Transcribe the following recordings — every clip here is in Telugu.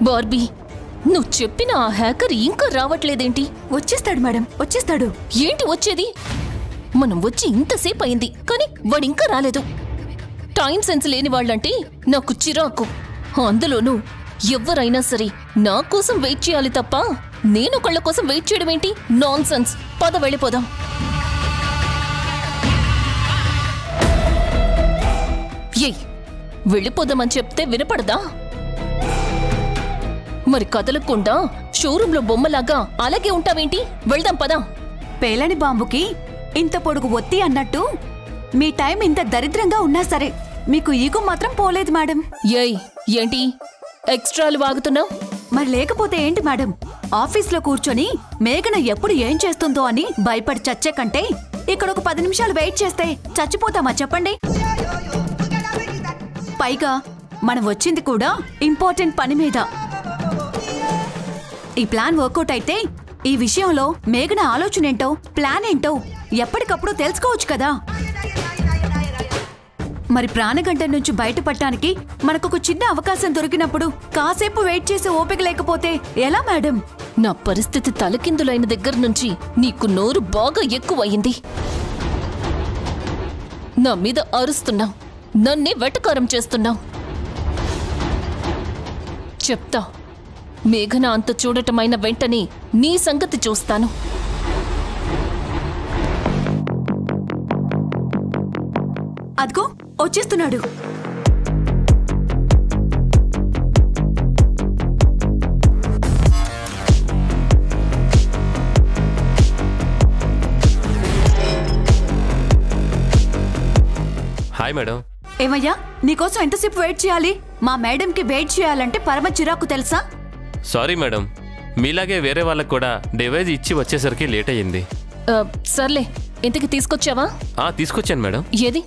బార్బీ, నువ్వు చెప్పిన ఆ హ్యాకర్ ఇంకా రావట్లేదేంటి? వచ్చేస్తాడు మేడం, వచ్చేస్తాడు. ఏంటి వచ్చేది? మనం వచ్చి ఇంతసేపు అయింది కానీ వాడింకా రాలేదు. టైం సెన్స్ లేని వాళ్ళంటే నాకు చిరాకు. అందులోనూ ఎవరైనా సరే నా కోసం వెయిట్ చేయాలి తప్ప నేనొకళ్ళ కోసం వెయిట్ చేయడం ఏంటి? Non sense. పద వెళ్ళిపోదాం. ఏయ్, వెళ్ళిపోదామని చెప్తే వినపడదా? మరి కదలకుండా షోరూంలో బొమ్మలాగా అలాగే ఉంటావేంటి? వెళ్దాం పదా. పేలని బాంబుకి ఇంత పొడుగు ఒత్తి అన్నట్టు మీ టైం ఇంత దరిద్రంగా ఉన్నా సరే మీకు ఈగో మాత్రం పోలేదు మేడం. ఏయ్, ఏంటి ఎక్స్ట్రాలు వాగుతున్నావు? మరి లేకపోతే ఏంటి మేడం? ఆఫీస్లో కూర్చొని మేఘన ఎప్పుడు ఏం చేస్తుందో అని భయపడి చచ్చే కంటే ఇక్కడ ఒక 10 నిమిషాలు వెయిట్ చేస్తే చచ్చిపోతామా చెప్పండి? పైగా మనం వచ్చింది కూడా ఇంపార్టెంట్ పని మీద. ఈ ప్లాన్ వర్కౌట్ అయితే ఈ విషయంలో మేఘన ఆలోచన ఏంటో, ప్లాన్ ఏంటో ఎప్పటికప్పుడు తెలుసుకోవచ్చు కదా. మరి ప్రాణగండం నుంచి బయటపడటానికి మనకొక చిన్న అవకాశం దొరికినప్పుడు కాసేపు వెయిట్ చేసి ఓపిక లేకపోతే ఎలా మేడం? నా పరిస్థితి తలకిందులైన దగ్గర నుంచి నీకు నోరు బాగా ఎక్కువయింది. నా మీద అరుస్తున్నావు, నన్నే వెటకారం చేస్తున్నావు. చెప్తా, మేఘన అంత చూడటమైన వెంటనే నీ సంగతి చూస్తాను. అదిగో వచ్చేస్తున్నాడు. Hi madam. ఏమయ్యా, నీకోసం ఎంతసేపు వెయిట్ చేయాలి? మా మేడంకి వెయిట్ చేయాలంటే పరమ చిరాకు తెలుసా? సారీ మేడం, మీలాగే వేరే వాళ్ళకు కూడా డివైజ్ ఇచ్చి వచ్చేసరికి లేట్ అయ్యింది. సర్లే, ఇంతకి తీసుకొచ్చావా? తీసుకొచ్చాను మేడం. ఏది?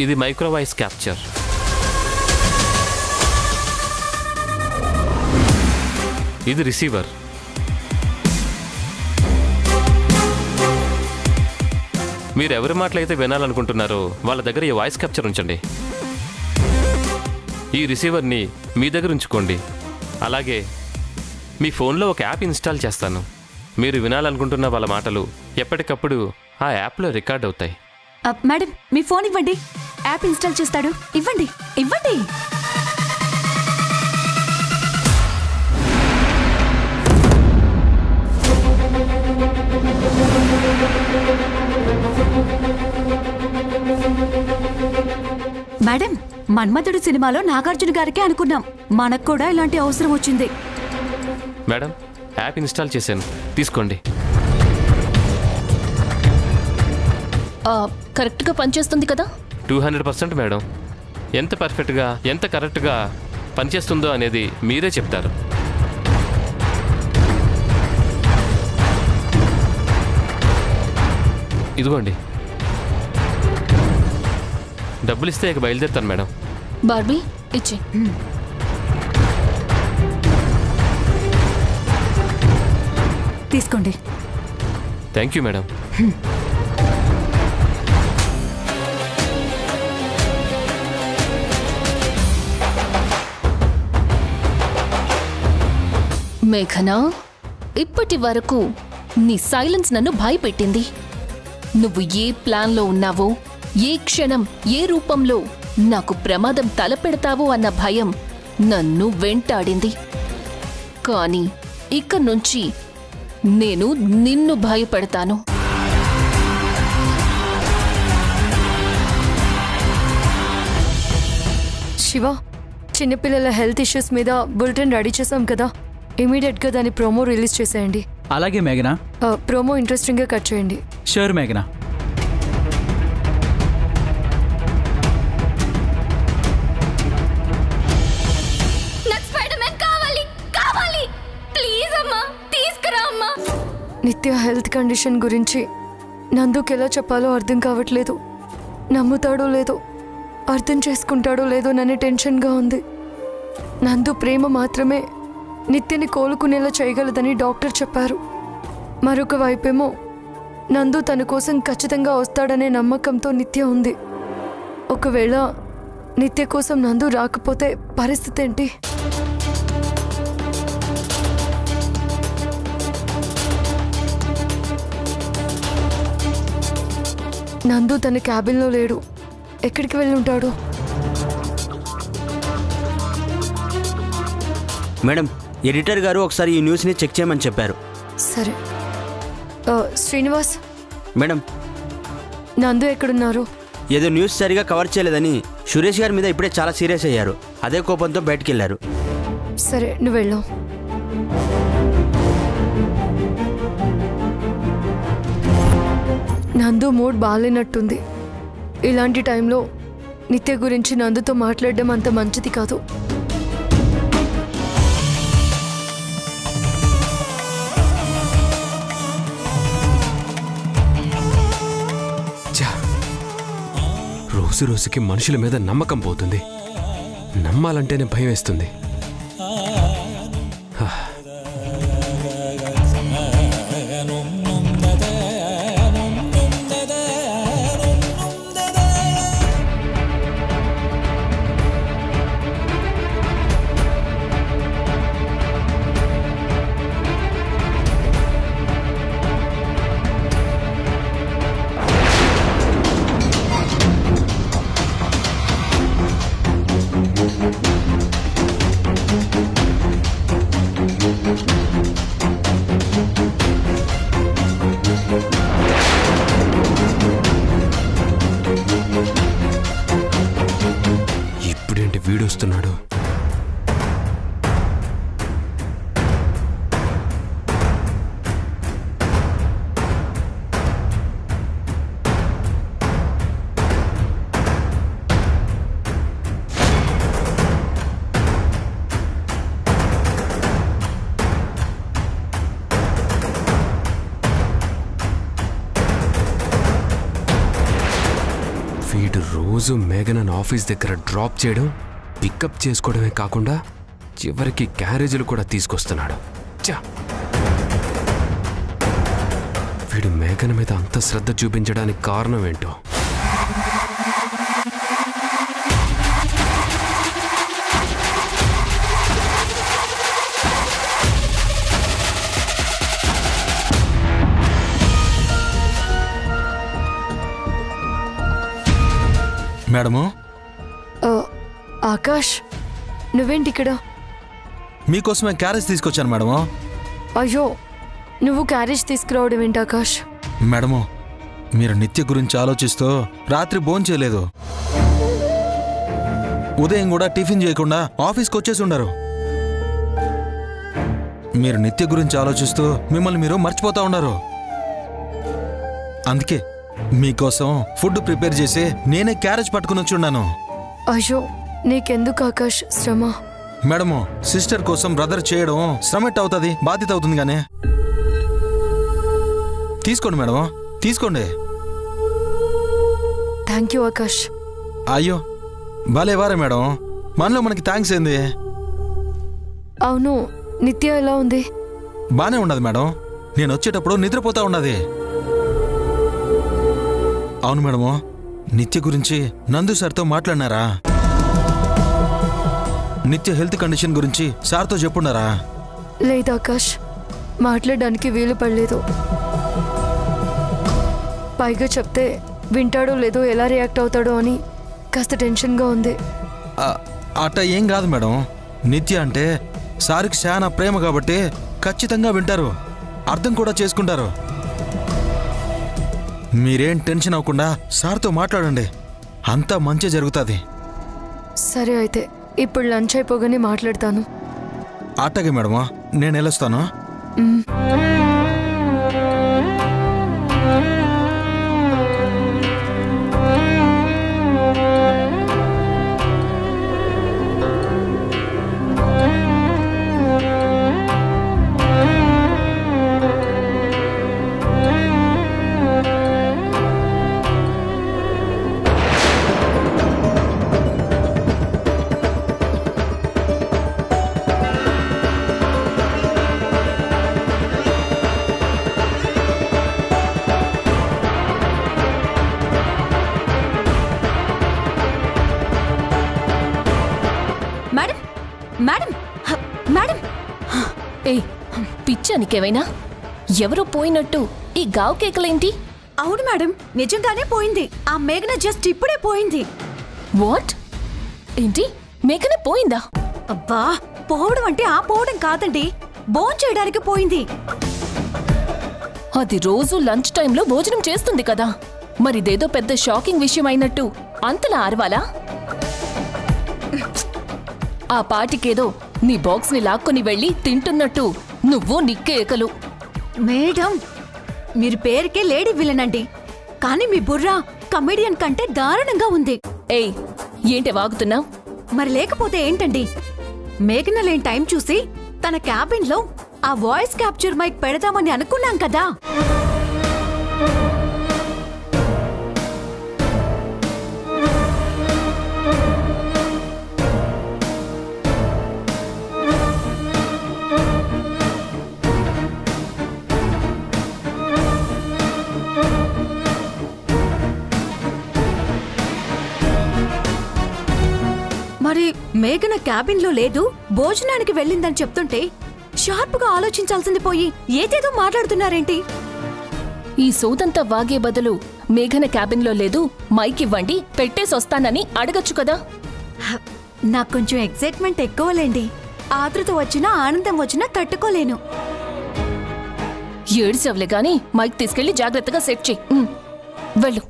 ఇది మైక్రో వాయిస్ క్యాప్చర్. ఇది రిసీవర్. మీరు ఎవరి మాటలైతే వినాలనుకుంటున్నారో వాళ్ళ దగ్గర ఈ వాయిస్ క్యాప్చర్ ఉంచండి. ఈ రిసీవర్ని మీ దగ్గర ఉంచుకోండి. అలాగే మీ ఫోన్లో ఒక యాప్ ఇన్స్టాల్ చేస్తాను. మీరు వినాలనుకుంటున్న వాళ్ళ మాటలు ఎప్పటికప్పుడు ఆ యాప్లో రికార్డ్ అవుతాయి. మేడం, మీ ఫోన్ ఇవ్వండి, యాప్ ఇన్స్టాల్ చేస్తాడు. ఇవ్వండి, ఇవ్వండి. మేడం, మన్మధుడు సినిమాలో నాగార్జున గారికే అనుకున్నాం, మనకు కూడా ఇలాంటి అవసరం వచ్చింది. మేడం, యాప్ ఇన్స్టాల్ చేశాను, తీసుకోండి. కరెక్ట్గా పనిచేస్తుంది కదా? 200% మేడం. ఎంత పర్ఫెక్ట్గా, ఎంత కరెక్ట్గా పనిచేస్తుందో అనేది మీరే చెప్తారు. ఇదిగోండి, డబ్బులు ఇస్తే ఇక బయలుదేరుతాను మేడం. బార్బీ, ఇచ్చే. తీసుకోండి. Thank you madam. మేఘనా, ఇప్పటి వరకు నీ సైలెన్స్ నన్ను భయపెట్టింది. నువ్వు ఏ ప్లాన్లో ఉన్నావో, ఏ క్షణం ఏ రూపంలో నాకు ప్రమాదం తలపెడతావో అన్న భయం నన్ను వెంటాడింది. కానీ ఇక నుంచి నేను నిన్ను భయపెడతాను. శివ, చిన్నపిల్లల హెల్త్ ఇష్యూస్ మీద బులెటిన్ రెడీ చేసాం కదా, ఇమీడియట్గా దాని ప్రోమో రిలీజ్ చేసేయండి. అలాగే మేఘనా. ప్రోమో ఇంట్రెస్టింగ్గా కట్ చేయండి. షూర్ మేఘనా. నిత్య హెల్త్ కండిషన్ గురించి నందుకు ఎలా చెప్పాలో అర్థం కావట్లేదు. నమ్ముతాడో లేదో, అర్థం చేసుకుంటాడో లేదో నన్ను టెన్షన్గా ఉంది. నందు ప్రేమ మాత్రమే నిత్యని కోలుకునేలా చేయగలదని డాక్టర్ చెప్పారు. మరొక వైపేమో నందు తన కోసం ఖచ్చితంగా వస్తాడనే నమ్మకంతో నిత్య ఉంది. ఒకవేళ నిత్య కోసం నందు రాకపోతే పరిస్థితి ఏంటి? నందు తన క్యాబిన్లో లేడు. ఎక్కడికి వెళ్ళి ఉంటాడు? మేడం, ఎడిటర్ గారు ఒకసారి ఈ న్యూస్ని చెక్ చేయమని చెప్పారు. సరే. శ్రీనివాస్ మేడం, నందు ఎక్కడున్నారు? ఏదో న్యూస్ సరిగా కవర్ చేయలేదని సురేష్ గారి మీద ఇప్పుడే చాలా సీరియస్ అయ్యారు. అదే కోపంతో బయటికి వెళ్ళారు. సరే, నువ్వు వెళ్ళు. నందు మూడ్ బాగాలేనట్టుంది. ఇలాంటి టైంలో నిత్య గురించి నందుతో మాట్లాడడం అంత మంచిది కాదు. రోజు రోజుకి మనుషుల మీద నమ్మకం పోతుంది. నమ్మాలంటేనే భయం వేస్తుంది. ఇప్పుడేంటి వీడొస్తున్నాడు? వీడు రోజు మేఘనన్ ఆఫీస్ దగ్గర డ్రాప్ చేయడం, పికప్ చేసుకోవడమే కాకుండా చివరికి క్యారేజీలు కూడా తీసుకొస్తున్నాడు. వీడు మేఘన మీద అంత శ్రద్ధ చూపించడానికి కారణం ఏంటో. మేడము, ఆకాష్, నువ్వేంటి ఇక్కడ? మీకోసమే క్యారేజ్ తీసుకొచ్చాను మేడము. అయ్యో, నువ్వు క్యారేజ్ తీసుకురావడం ఏంటి ఆకాష్? మేడము, మీరు నిత్య గురించి ఆలోచిస్తూ రాత్రి భోంచేయలేదు. ఉదయం కూడా టిఫిన్ చేయకుండా ఆఫీస్కి వచ్చేసి ఉండరు. మీరు నిత్య గురించి ఆలోచిస్తూ మిమ్మల్ని మీరు మర్చిపోతా ఉన్నారు. అందుకే మీకోసం ఫుడ్ ప్రిపేర్ చేసి నేనే క్యారేజ్ పట్టుకుని వచ్చి ఉన్నాను. అయ్యో, నీకెందుకు ఆకాష్ శ్రమ? మేడము, సిస్టర్ కోసం బ్రదర్ చేయడం శ్రమెట్ అవుతుంది, బాధ్యత అవుతుంది. కానీ తీసుకోండి మేడం, తీసుకోండి. Thank you Akash. అయ్యో, బాలేవారే మేడం, మనలో మనకి థ్యాంక్స్ ఏంది? అవును, నిత్య ఎలా ఉంది? బానే ఉన్నది మేడం. నేను వచ్చేటప్పుడు నిద్రపోతా ఉన్నది. అవును మేడము, నిత్య గురించి నందు సార్తో మాట్లాడినారా? నిత్య హెల్త్ కండిషన్ గురించి సార్తో చెప్పున్నారా? లేదు ఆకాష్, మాట్లాడడానికి వీలు పడలేదు. పైగా చెప్తే వింటాడో లేదో, ఎలా రియాక్ట్ అవుతాడో అని కాస్త టెన్షన్గా ఉంది. అట్ట ఏం కాదు మేడం. నిత్య అంటే సార్కి చాలా ప్రేమ కాబట్టి ఖచ్చితంగా వింటారు, అర్థం కూడా చేసుకుంటారు. మీరేం టెన్షన్ అవ్వకుండా సార్తో మాట్లాడండి, అంతా మంచి జరుగుతుంది. సరే, అయితే ఇప్పుడు లంచ్ అయిపోగానే మాట్లాడతాను. అట్టగే మేడమా, నేను వెళ్ళొస్తాను. పిచ్చానికేవైనా ఎవరో పోయినట్టు ఈ గావ్ కేకలేంటి? అవును మేడం, నిజంగానే పోయింది. ఆ మేఘన జస్ట్ ఇప్పుడే పోయింది. వాట్? ఏంటి, మేఘన పోయిందా? అబ్బా, పోవడం అంటే ఆ పోవడం కాదండి, భోజనం చేయడానికి పోయింది. అది రోజు లంచ్ టైంలో భోజనం చేస్తుంది కదా, మరిదేదో పెద్ద షాకింగ్ విషయం అయినట్టు అంతలా ఆరవాలా? ఆ పాటికేదో నీ బాక్స్ ని లాక్కొని వెళ్ళి తింటున్నట్టు నువ్వు నిక్కేకలు. మేడం, మీరు పేరుకే లేడీ విలన్ అండి, కానీ మీ బుర్ర కమెడియన్ కంటే దారుణంగా ఉంది. ఏయ్, ఏంటి వాగుతున్నావ్? మరి లేకపోతే ఏంటండి? మేఘన లేని టైం చూసి తన క్యాబిన్ లో ఆ వాయిస్ క్యాప్చర్ మైక్ పెడదామని అనుకున్నాం కదా. మరి మేఘన క్యాబిన్ లో లేదు, భోజనానికి వెళ్ళిందని చెప్తుంటే షార్ప్గా ఆలోచించాల్సింది పోయి ఏదేదో మాట్లాడుతున్నారేంటి? ఈ సోదంతా వాగే బదులు మేఘన క్యాబిన్లో లేదు, మైక్ ఇవ్వండి పెట్టేసొస్తానని అడగచ్చు కదా. నాకు కొంచెం ఎక్సైట్మెంట్ ఎక్కువలేండి, ఆతృత వచ్చినా ఆనందం వచ్చినా తట్టుకోలేను. ఏడ్చవలే గాని మైక్ తీసుకెళ్లి జాగ్రత్తగా సెట్ చెయ్యి. వెళ్ళు.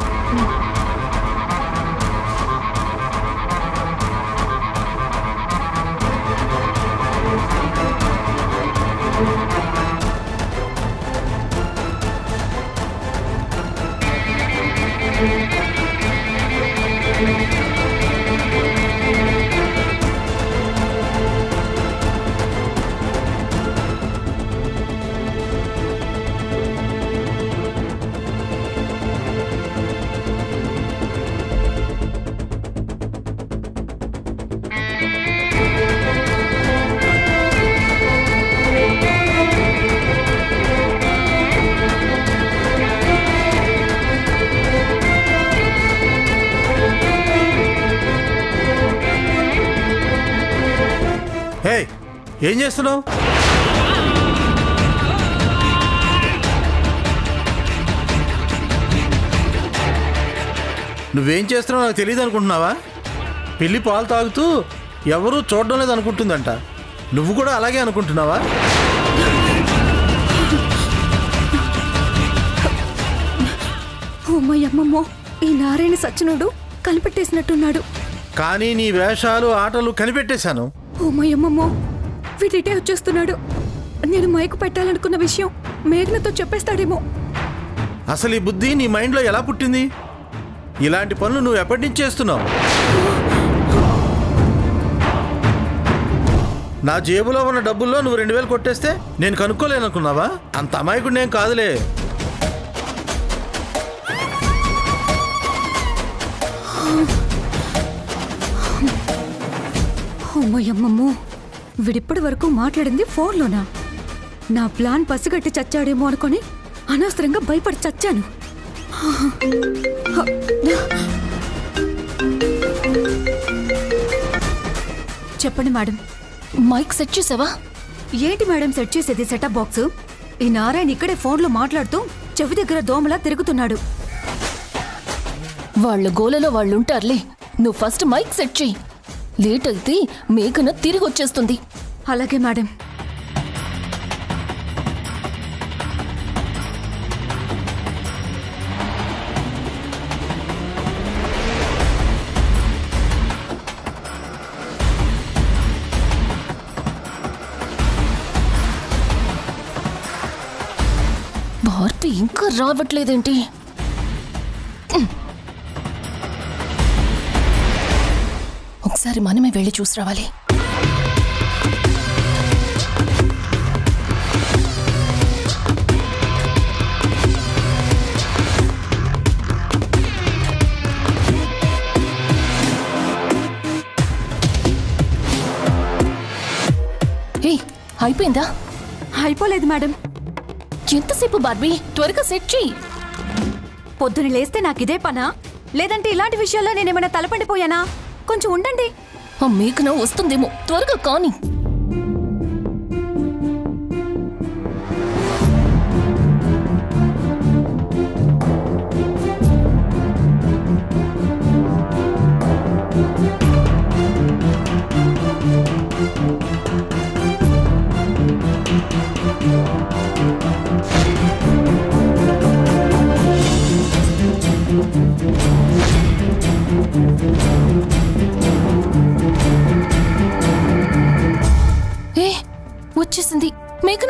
ఏం చేస్తున్నావు? నువ్వేం చేస్తున్నావు నాకు తెలియదు అనుకుంటున్నావా? పిల్లి పాలు తాగుతూ ఎవరూ చూడడం లేదు అనుకుంటుందంట, నువ్వు కూడా అలాగే అనుకుంటున్నావా? ఓమయ్యమ్మమ్మో, ఈ నారాయణ సచ్చినుడు కనిపెట్టేసినట్టున్నాడు. కానీ నీ వేషాలు ఆటలు కనిపెట్టేశాను. ఓమయ్యమ్మమ్మో, వీడిటే వచ్చేస్తున్నాడు. నేను మైకు పెట్టాలనుకున్న విషయం మేఘనతో చెప్పేస్తాడేమో. అసలు ఈ బుద్ధి నీ మైండ్లో ఎలా పుట్టింది? ఇలాంటి పనులు నువ్వు ఎప్పటి నుంచి చేస్తున్నావు? నా జేబులో ఉన్న డబ్బుల్లో నువ్వు 2000 కొట్టేస్తే నేను కనుక్కోలేనుకున్నావా? అంత అమాయకుడు నేను కాదులే. అమ్మయ్యమ్మమ్మో, వీడిప్పటి వరకు మాట్లాడింది ఫోన్లోనా? నా ప్లాన్ పసిగట్టి చచ్చాడేమో అనుకొని అనవసరంగా భయపడి చచ్చాను. చెప్పండి మేడం. మైక్ సెట్ చేసావా? ఏంటి మేడం సెట్ చేసేది సెటప్ బాక్స్? ఈ నారాయణ ఇక్కడే ఫోన్లో మాట్లాడుతూ చెవి దగ్గర దోమలా తిరుగుతున్నాడు. వాళ్ళ గోలలో వాళ్ళుంటారులే, నువ్వు ఫస్ట్ మైక్ సెట్ చెయ్యి. లేట్ అయితే మేఘన తిరిగి వచ్చేస్తుంది. అలాగే మేడం. భారతి ఇంకా రావట్లేదేంటి? ఒకసారి మనమే వెళ్ళి చూసి రావాలి. అయిపోయిందా? అయిపోలేదు మేడం. ఎంతసేపు బార్బీ, త్వరగా సెట్ చెయ్యి. పొద్దున లేస్తే నాకిదే పనా? లేదంటే ఇలాంటి విషయాల్లో నేనేమైనా తలపడిపోయానా? కొంచెం ఉండండి. ఆ మేఘన వస్తుందేమో, త్వరగా కాని.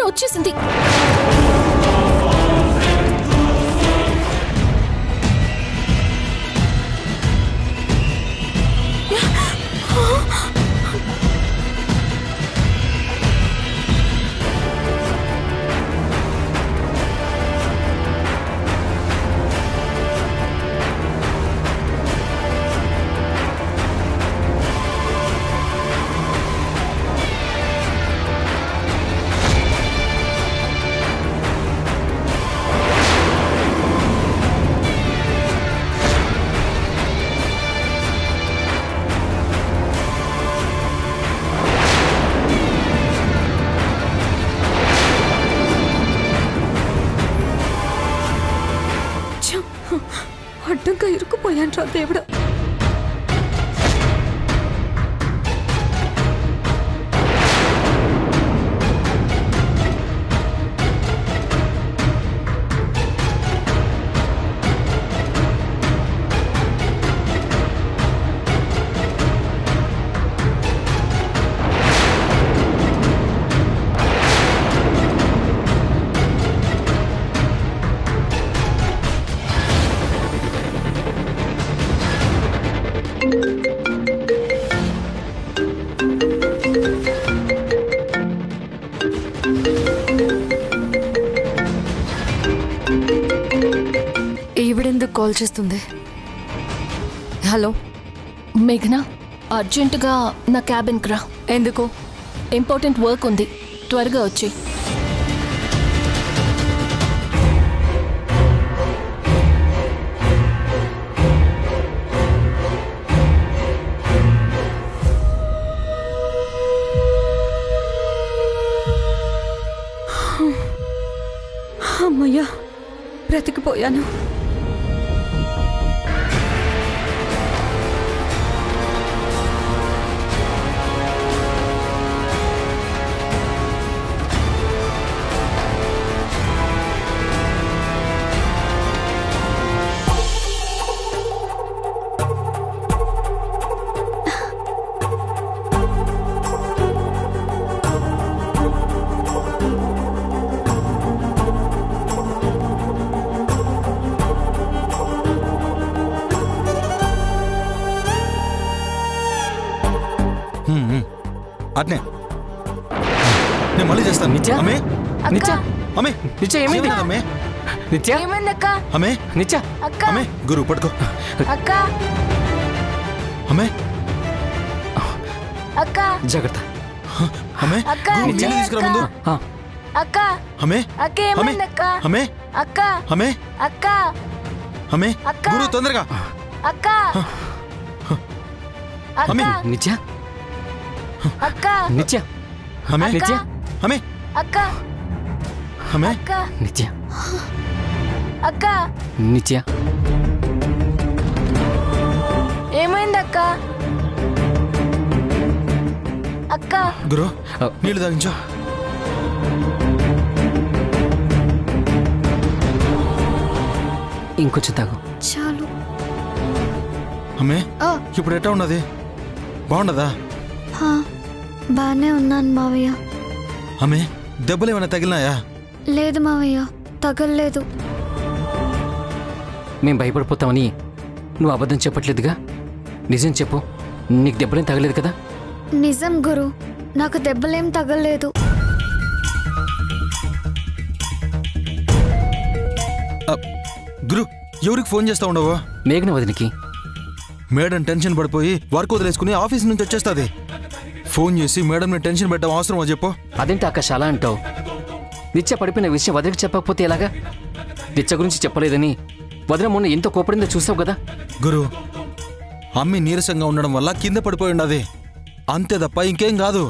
వచ్చేసింది. అడ్డంగా ఇరుక్కుపోయాను రా దేవుడా. ఈవిడెందుకు కాల్ చేస్తుంది? హలో మేఘనా, అర్జెంటుగా నా క్యాబిన్కి రా. ఎందుకు? ఇంపార్టెంట్ వర్క్ ఉంది, త్వరగా వచ్చి. అమ్మయ్యా, బ్రతికిపోయాను. అట్నే నేను మళ్ళీ చేస్తాను. నిత్య? అమ్మే నిత్య అమ్మే నిత్య ఏమైంది? అమ్మే నిత్య అమ్మే నిత్య అమ్మే గురు పట్టుకో అక్క అమ్మే అక్క జాగ్రత్త. అమ్మే అక్క, గురు నిత్య. నీళ్ళు తీసుకురా ముందు. అక్క అమ్మే అక్క ఏమైంది అక్క? అమ్మే అక్క అమ్మే అక్క అమ్మే అక్క. గురు తొందరగా అక్క అమ్మే అక్క నిత్య అక్క నిత్య అమ్మే నిత్య అమ్మే అక్క అమ్మే అక్క నిత్య అక్క నిత్య ఏమైంది అక్క? అక్క గురు నీళ్ళు తాగించు. ఇంకొంచెం తాగు. చాలు. అమ్మే ఇప్పుడు ఎట్టా ఉన్నది? బాగుండదా? బానే ఉన్నాను మావయ్య. అమ్మే దెబ్బలు ఏమైనా తగిలినాయా? లేదు మావయ్య, తగల్లేదు. మేం భయపడిపోతామని నువ్వు అబద్ధం చెప్పట్లేదుగా? నిజం చెప్పు, నీకు దెబ్బలేం తగలేదు కదా? నిజం గురు, నాకు దెబ్బలేం తగల్లేదు. గురు ఎవరికి ఫోన్ చేస్తా ఉండవు? మేఘన వదినికి. మేడం టెన్షన్ పడిపోయి వర్క్ వదిలేసుకుని ఆఫీస్ నుంచి వచ్చేస్తుంది. ఫోన్ చేసి మేడంని టెన్షన్ పెట్టడం అవసరమా చెప్పు? అదేంటి ఆకాష్ అలా అంటావు? నిత్య పడిపోయిన విషయం వదిలికి చెప్పకపోతే ఎలాగా? నిత్య గురించి చెప్పలేదని వదిన మొన్న ఎంతో కోపడిందో చూసావు కదా? గురు అమ్మి నీరసంగా ఉండడం వల్ల కింద పడిపోయి ఉండదు, అంతే తప్ప ఇంకేం కాదు.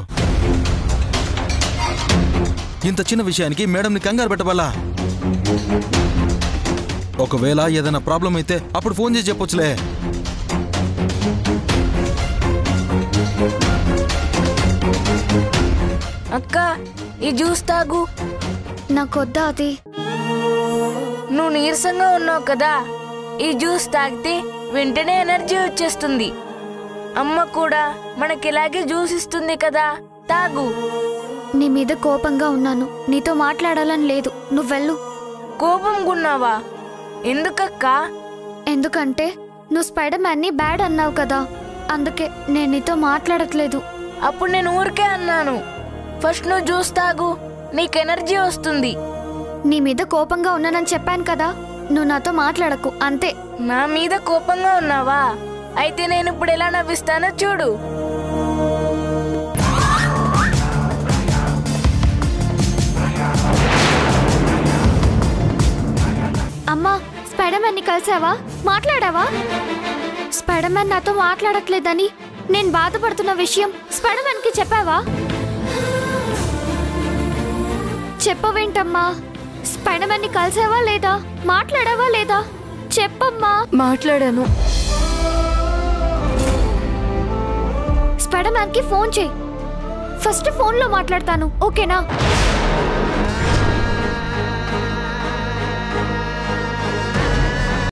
ఇంత చిన్న విషయానికి మేడంని కంగారు పెట్టబల్లా. ఒకవేళ ఏదైనా ప్రాబ్లం అయితే అప్పుడు ఫోన్ చేసి చెప్పొచ్చులే. అక్క ఈ జ్యూస్ తాగు. నాకొద్దా అది? నువ్వు నీరసంగా ఉన్నావు కదా, ఈ జ్యూస్ తాగితే వెంటనే ఎనర్జీ వచ్చేస్తుంది. అమ్మ కూడా మనకిలాగే జ్యూస్ ఇస్తుంది కదా, తాగు. నీ మీద కోపంగా ఉన్నాను. నీతో మాట్లాడాలని లేదు. నువ్వు వెళ్ళు. కోపంగున్నావా? ఎందుకక్కా? ఎందుకంటే నువ్వు స్పైడర్ మ్యాన్ని బ్యాడ్ అన్నావు కదా, అందుకే నేను నీతో మాట్లాడట్లేదు. అప్పుడు నేను ఊరికే అన్నాను. ఫస్ట్ నువ్వు జ్యూస్ తాగు, నీకు ఎనర్జీ వస్తుంది. నీ మీద కోపంగా ఉన్నానని చెప్పాను కదా, నువ్వు నాతో మాట్లాడకు అంతే. నా మీద కోపంగా ఉన్నావా? అయితే నేను ఇప్పుడు ఎలా నవ్విస్తానో చూడు. అమ్మా, స్పైడర్ మ్యాన్ని కలిసావా? మాట్లాడావా? స్పైడర్ మ్యాన్ నాతో మాట్లాడట్లేదని నేను బాధపడుతున్న విషయం స్పైడర్ మ్యాన్కి చెప్పావా? చెప్పవేంటమ్మా? స్పైడర్ మ్యాన్ని కలిసావా లేదా? మాట్లాడావా లేదా? చెప్పమ్మా. మాట్లాడాను. స్పైడర్ మ్యాన్కి ఫోన్ చేయి. ఫస్ట్ ఫోన్లో మాట్లాడతాను, ఓకేనా?